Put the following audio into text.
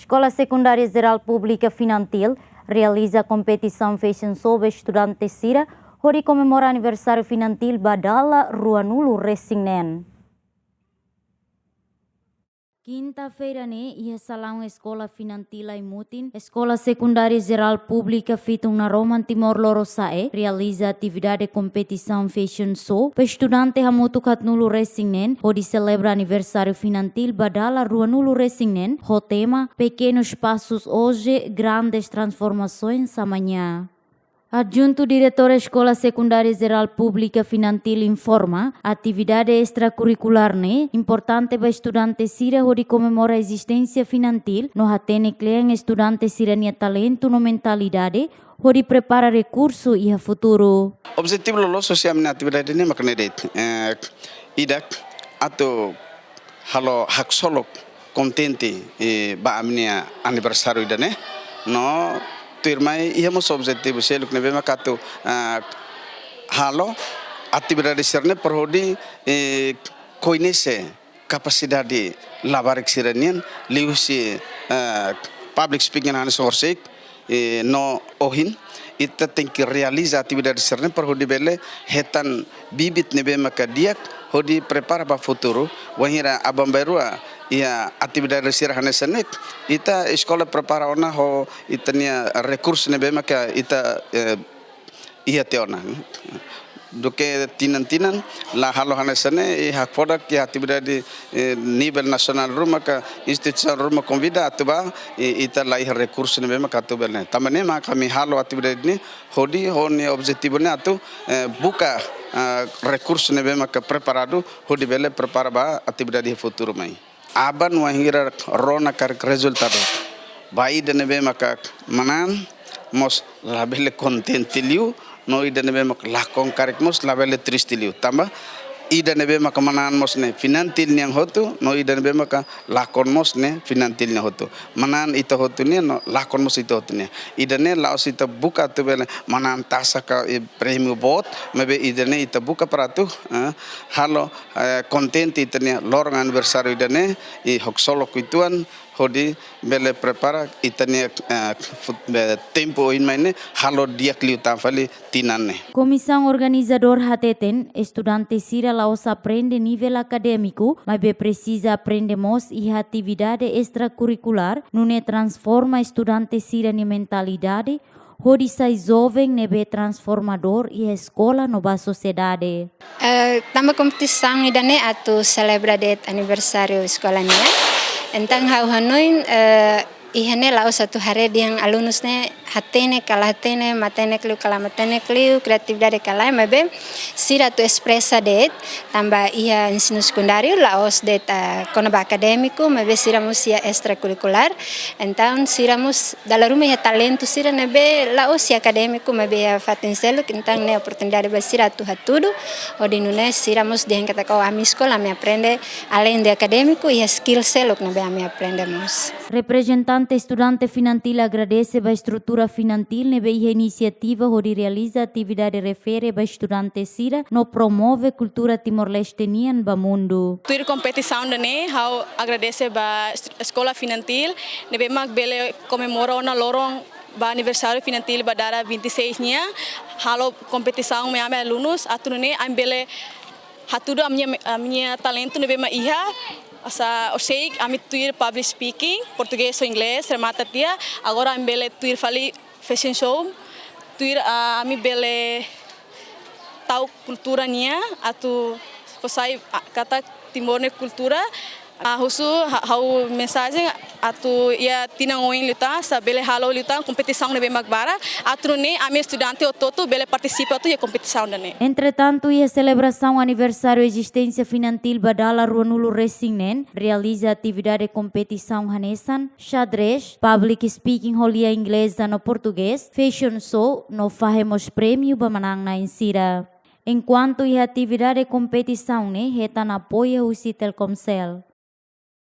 Escola Secundária Geral Pública Finantil realiza competição Feision Souh Estudante sira, hodi Komemora Aniversário Finantil Dala, Rua-Nulu, Resin, Neen. Quinta-feira, ia salão Escola Finantil ai mutin, Escola Secundária Geral Pública fitung na Roman Timor-Leste realiza atividade competição Feision Souh, para estudante hamutu Rua-Nulu Resin, Neen, onde celebra aniversário Finantil Dala, Rua-Nulu Resin, Neen, o tema Pequenos Passos Hoje, Grandes Transformações Amanhã. Adjunto diretor Escola Secundária Geral Pública Finantil informa, atividade extracurricular importante para estudante sira hodi comemora a existência finantil, no hatene klien estudante sira nia talento no mentalidade, hodi prepara recurso e a futuro. Objetivo lolo sosial na atividade ini maknedit. Idak atau halo hak solok kontente ba amnia aniversário idane no Turmai íamos objetivo se luk nebe makato halo atividade serne perhodi koinese capacidade labarik siranian liusi public speaking hanes horsek no ohin ita tengki realiza atividade serne perhodi bele hetan bibit nebe makadiak hodi prepara para futuro wahira abamberua ia atividade sira hanesanek ita escola prepara ona ho itania recurso nebe maka ita ia teona doke tinan la halo hanesane hak produk ya atividade nível nacional rumah ka instituição rumah convida atuba ita lai recurso nebe maka atubelne tamane ma kami halo atividade ni hodi honi objetivo ne atu buka recurso nebe maka preparado hodi bele prepara ba atividade futuro mai aban wahira rona karik resultado bai denebe maka manan mos labele contentiliu no idenebe mak lakong karik mos labele tristiliu tamba idenebe maka manan mos ne finantil niang hotu no idenebe maka lakon mos ne finantil ne hotu manan ito hotu ne no lakon mos ito hotu ne idene laos ita buka tu bele manan tasa ka prêmio bot mebe idene ita buka paratu halo contente itene lorong aniversário idene i hoksolo kuituan hodi bele prepara itane tempo in maine halo diak liu tafali tinane. Comissão organizador hateten estudante sira laos aprende nível acadêmico, mas precisa aprendemos e atividade extracurricular nune transforma estudante sira ni mentalidade, hodi sai jovem nebe transformador e escola nova sociedade. Tamba kompetisaun idane atu celebrate aniversário escolania. Entang hau hanoin ihane lao satu hari diang alunus ne hatene kala hatene matene kliu kala matene kliu kreatividade kala mebe sira tu expressa det tamba ia ensino secundário laos det konaba acadêmico mebe sira musia extracurricular então sira mus dala rumah ya talento sira nebe laos acadêmico mebe ya fatenselo então ne oportunidade ba sira tu hatudo odinune sira mus diang kata kau ami sekolah me aprende além de acadêmico e skill selok nebe ami aprendemos. Representante Estudante Finantil agradece a estrutura Finantil nebe a iniciativa onde realiza atividade refere a estudante sira no promove cultura timor-leste nian ba mundo. Tuir kompetisaun dane hau agradece ba Escola Finantil nebe mag bele Komemora ona lorong ba aniversário Finantil ba Dala 26 nya halo kompetisaun me ame alunos atunune ambele hatudo amnya talento nebe ma iha asa osei ami tuir public speaking português ou inglês remata dia agora ami bele tuir fali fashion show tuir ami bele tau cultura nia atu posai kata timor ne cultura husu hau mensagem atu ia tinangoin luta sa bele halo luta competição nebe magbara atu ne ami estudante ototo bele participa tu ia competição dane. Entretanto, a celebração aniversário existência Finantil Dala, Rua-Nulu Resin, Neen realiza atividade competição hanesan, xadrez, public speaking holia inglesa no português, Feision Souh no fahemos prêmio bamanang na insira. Enquanto a atividade competição retan apoia o Telkomsel.